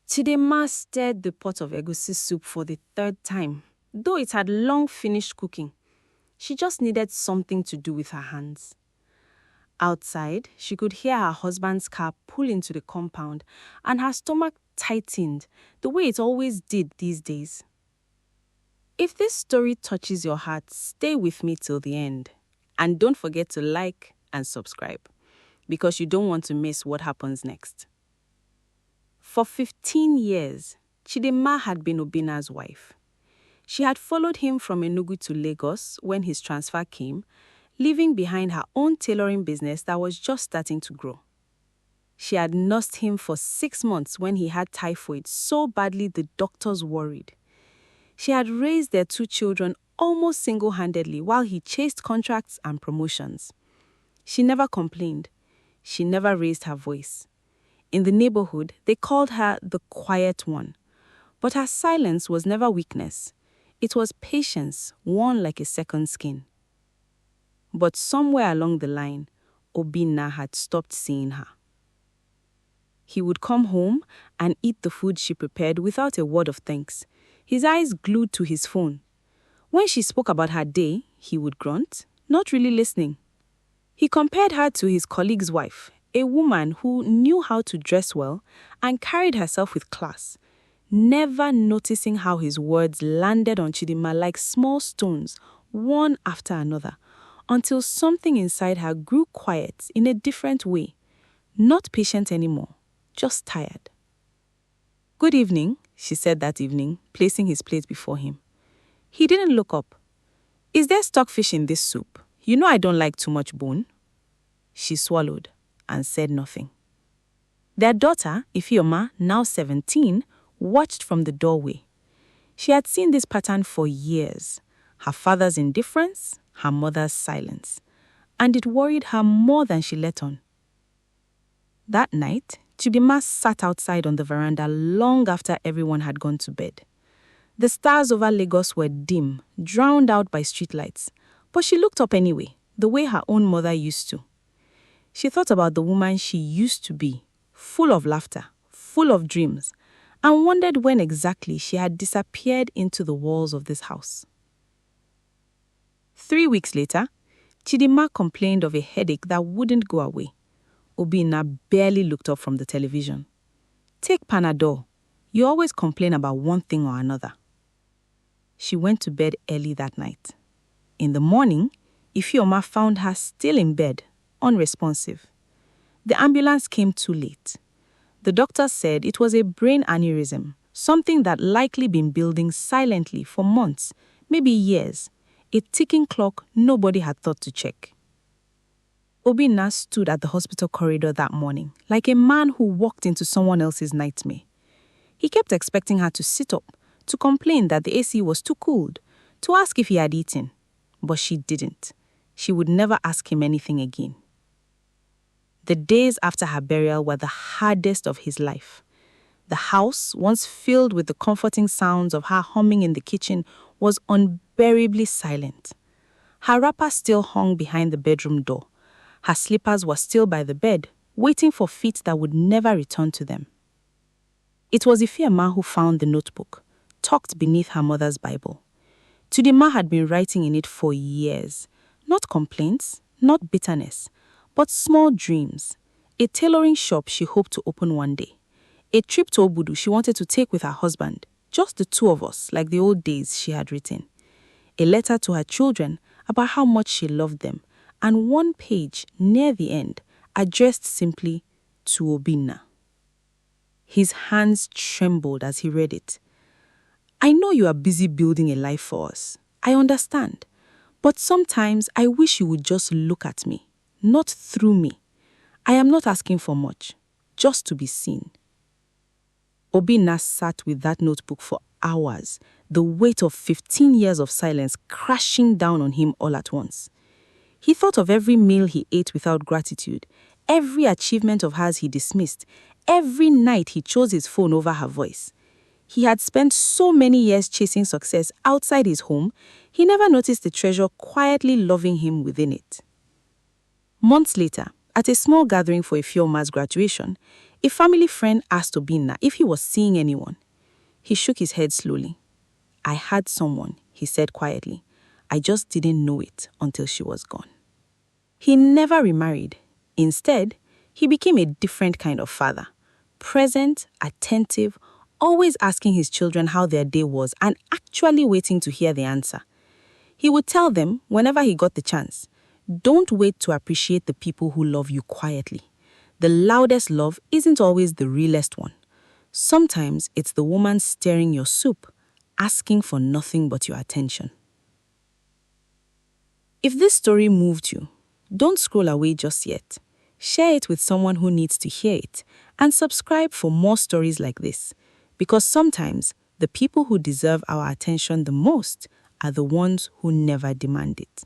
Chidima stirred the pot of egusi soup for the third time, though it had long finished cooking. She just needed something to do with her hands. Outside, she could hear her husband's car pull into the compound, and her stomach tightened the way it always did these days. If this story touches your heart, stay with me till the end. And don't forget to like and subscribe, because you don't want to miss what happens next. For 15 years, Chidima had been Obinna's wife. She had followed him from Enugu to Lagos when his transfer came, leaving behind her own tailoring business that was just starting to grow. She had nursed him for 6 months when he had typhoid so badly the doctors worried. She had raised their 2 children almost single-handedly while he chased contracts and promotions. She never complained. She never raised her voice. In the neighborhood, they called her the quiet one. But her silence was never weakness. It was patience, worn like a second skin. But somewhere along the line, Obinna had stopped seeing her. He would come home and eat the food she prepared without a word of thanks, his eyes glued to his phone. When she spoke about her day, he would grunt, not really listening. He compared her to his colleague's wife, a woman who knew how to dress well and carried herself with class, never noticing how his words landed on Chidima like small stones, one after another, until something inside her grew quiet in a different way, not patient anymore, just tired. "Good evening," she said that evening, placing his plate before him. He didn't look up. "Is there stockfish in this soup? You know I don't like too much bone." She swallowed and said nothing. Their daughter, Ifeoma, now 17, watched from the doorway. She had seen this pattern for years, her father's indifference, her mother's silence, and it worried her more than she let on. That night, Chidima sat outside on the veranda long after everyone had gone to bed. The stars over Lagos were dim, drowned out by streetlights, but she looked up anyway, the way her own mother used to. She thought about the woman she used to be, full of laughter, full of dreams, and wondered when exactly she had disappeared into the walls of this house. 3 weeks later, Chidima complained of a headache that wouldn't go away. Obinna barely looked up from the television. "Take Panadol. You always complain about one thing or another." She went to bed early that night. In the morning, Ifeoma found her still in bed, unresponsive. The ambulance came too late. The doctor said it was a brain aneurysm, something that likely been building silently for months, maybe years, a ticking clock nobody had thought to check. Obinna stood at the hospital corridor that morning, like a man who walked into someone else's nightmare. He kept expecting her to sit up, to complain that the AC was too cold, to ask if he had eaten. But she didn't. She would never ask him anything again. The days after her burial were the hardest of his life. The house, once filled with the comforting sounds of her humming in the kitchen, was unbearably silent. Her wrapper still hung behind the bedroom door. Her slippers were still by the bed, waiting for feet that would never return to them. It was Ifeoma who found the notebook, tucked beneath her mother's Bible. Chidima had been writing in it for years. Not complaints, not bitterness, but small dreams. A tailoring shop she hoped to open one day. A trip to Obudu she wanted to take with her husband, just the 2 of us, like the old days she had written. A letter to her children about how much she loved them, and one page near the end addressed simply to Obinna. His hands trembled as he read it. "I know you are busy building a life for us. I understand. But sometimes I wish you would just look at me, not through me. I am not asking for much, just to be seen." Obinna sat with that notebook for hours, the weight of 15 years of silence crashing down on him all at once. He thought of every meal he ate without gratitude, every achievement of hers he dismissed, every night he chose his phone over her voice. He had spent so many years chasing success outside his home, he never noticed the treasure quietly loving him within it. Months later, at a small gathering for Ifeoma's graduation, A family friend asked Obinna if he was seeing anyone. He shook his head slowly. I had someone, he said quietly. I just didn't know it until she was gone. He never remarried. Instead, he became a different kind of father. Present, attentive, always asking his children how their day was and actually waiting to hear the answer. He would tell them whenever he got the chance, don't wait to appreciate the people who love you quietly. The loudest love isn't always the realest one. Sometimes it's the woman stirring your soup, asking for nothing but your attention. If this story moved you, don't scroll away just yet. Share it with someone who needs to hear it, and subscribe for more stories like this, because sometimes the people who deserve our attention the most are the ones who never demand it.